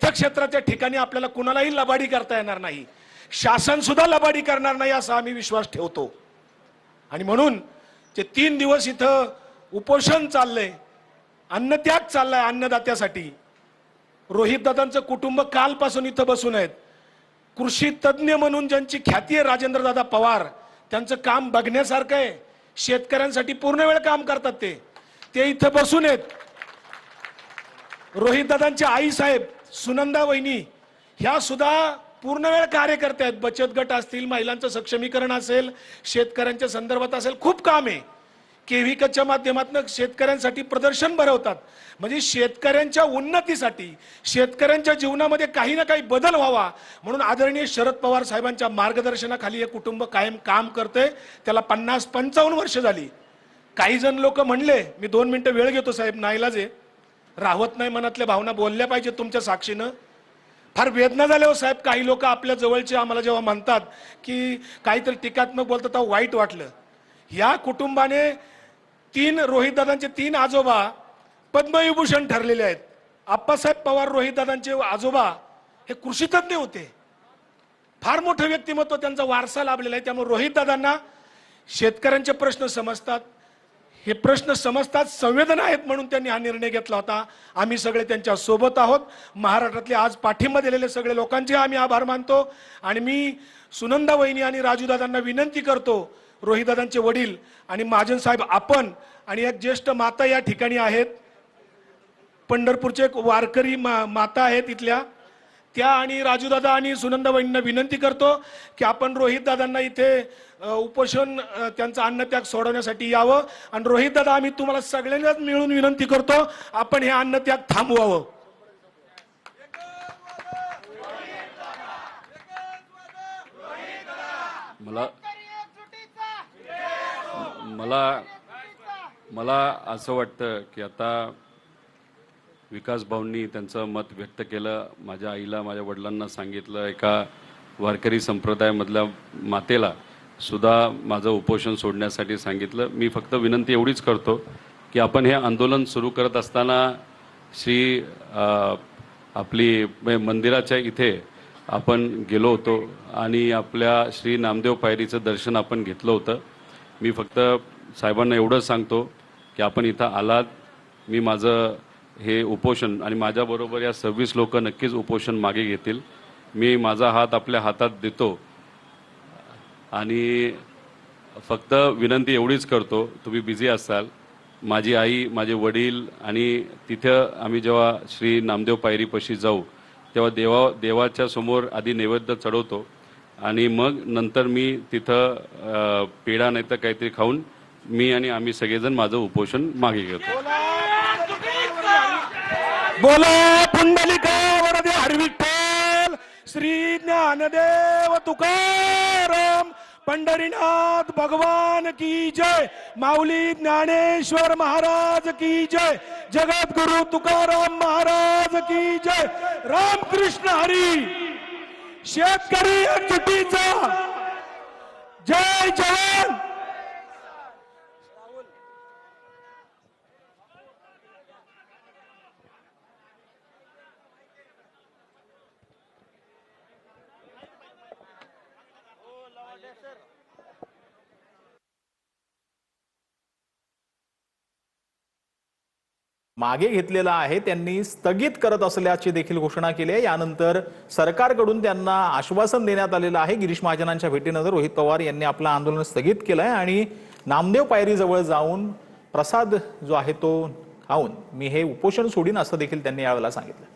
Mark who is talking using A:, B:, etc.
A: युद्धक्षेत्राच्या ठिकाणी आपल्याला कुणालाही लबाडी करता येणार नाही, शासन सुद्धा लबाडी करणार नाही असा आम्ही विश्वास ठेवतो। आणि म्हणून ते 3 दिवस इथं उपोषण चाललंय, अन्नत्याग चाललाय अन्नदात्यासाठी। रोहित दादांचं कुटुंब कालपासून इथं बसून आहेत। कृषी तज्ञ म्हणून ज्यांची ख्याती आहे राजेंद्र दादा पवार, त्यांचं काम बघण्यासारखं आहे। शेतकऱ्यांसाठी पूर्ण वेळ काम करतात ते इथं बसून आहेत। रोहित दादांचे आई साहेब सुनंदा वहिनी ह्या सुद्धा पूर्ण वेळ कार्यकर्ते आहेत। बचत गट असतील, महिलांचं सक्षमीकरण असेल, शेतकऱ्यांच्या संदर्भात असेल, खूप काम आहे। केव्हीकच्या माध्यमातून शेतकऱ्यांसाठी प्रदर्शन भरवतात। म्हणजे शेतकऱ्यांच्या उन्नतीसाठी, शेतकऱ्यांच्या जीवनामध्ये काही ना काही बदल व्हावा म्हणून आदरणीय शरद पवार साहेबांच्या मार्गदर्शनाखाली हे कुटुंब कायम काम करते। त्याला 50-55 वर्ष झाली। काही जण लोक म्हणले, मी 2 मिनिटं वेळ घेतो साहेब, नाईलाजे राहत नाही, मनातल्या भावना बोलल्या पाहिजे तुमच्या साक्षीनं। फार वेदना झाल्या हो साहेब। काही लोक आपल्या जवळचे आम्हाला जेव्हा म्हणतात की काहीतरी टीकात्मक बोलतात तेव्हा वाईट वाटलं। या कुटुंबाने रोहित दादांचे 3 आजोबा पद्मविभूषण ठरलेले आहेत। आप्पासाहेब पवार रोहित दादांचे आजोबा हे कृषीतज्ञ होते, फार मोठं व्यक्तिमत्व, त्यांचा वारसा लाभलेला आहे। त्यामुळे रोहित दादांना शेतकऱ्यांचे प्रश्न समजतात, हे प्रश्न समजतात, संवेदना आहेत म्हणून त्यांनी हा निर्णय घेतला होता। आम्ही सगळे त्यांच्या सोबत आहोत। महाराष्ट्रातले आज पाठिंबा दिलेले सगळे लोकांचे आम्ही आभार मानतो। आणि मी सुनंदा वहिनी आणि राजू दादांना विनंती करतो, रोहित दादांचे वडील आणि महाजन साहेब आपण आणि एक ज्येष्ठ माता या ठिकाणी आहेत, पंढरपूरचे एक वारकरी माता आहेत इथल्या, त्या आणि राजू दादा आणि सुनंदा वहिनींना विनंती करतो की आपण रोहित दादांना इथे उपोषण त्यांचा अन्नत्याग सोडवण्यासाठी यावं। आणि रोहित दादा, आम्ही तुम्हाला सगळ्यांनाच मिळून विनंती करतो, आपण हे अन्नत्याग थांबवावं।
B: मला असं वाटतं की आता विकास भाऊंनी त्यांचं मत व्यक्त केलं। माझ्या आईला, माझ्या वडिलांना सांगितलं, एका वारकरी संप्रदायामधल्या मातेला सुद्धा माझं उपोषण सोडण्यासाठी सांगितलं। मी फक्त विनंती एवढीच करतो की आपण हे आंदोलन सुरू करत असताना आपली मंदिराच्या इथे आपण गेलो होतो आणि आपल्या श्री नामदेव पायरीचं दर्शन आपण घेतलं होतं। मी फक्त साहेबांना एवढंच सांगतो की आपण इथं आलात, मी माझं हे उपोषण आणि माझ्याबरोबर या 26 लोक नक्कीच उपोषण मागे घेतील। मी माझा हात आपल्या हातात देतो आणि फक्त विनंती एवढीच करतो, तुम्ही बिझी असाल, माझी आई, माझे वडील आणि तिथं आम्ही जेव्हा श्री नामदेव पायरीपाशी जाऊ तेव्हा देवाच्या समोर आधी नैवेद्य चढवतो आणि मग नंतर मी तिथं पेढा नाही तर काहीतरी खाऊन मी आणि आम्ही सगळेजण माझं उपोषण मागे घेतो।
A: बोला पुंडलिका वरदे हरविठ्ठल, श्री ज्ञानदेव तुकाराम, पंढरीनाथ भगवान की जय, माऊली ज्ञानेश्वर महाराज की जय, जगद्गुरु तुकाराम महाराज की जय, रामकृष्ण हरी। शेतकरी एकजुटीचा जय जवान।
C: मागे घेतलेला आहे, त्यांनी स्थगित करत असल्याची देखील घोषणा केली आहे। यानंतर सरकारकडून त्यांना आश्वासन देण्यात आलेलं आहे। गिरीश महाजनांच्या भेटीनंतर रोहित पवार यांनी आपलं आंदोलन स्थगित केलं आहे आणि नामदेव पायरीजवळ जाऊन प्रसाद जो आहे तो खाऊन मी हे उपोषण सोडीन असं देखील त्यांनी यावेळेला सांगितलं।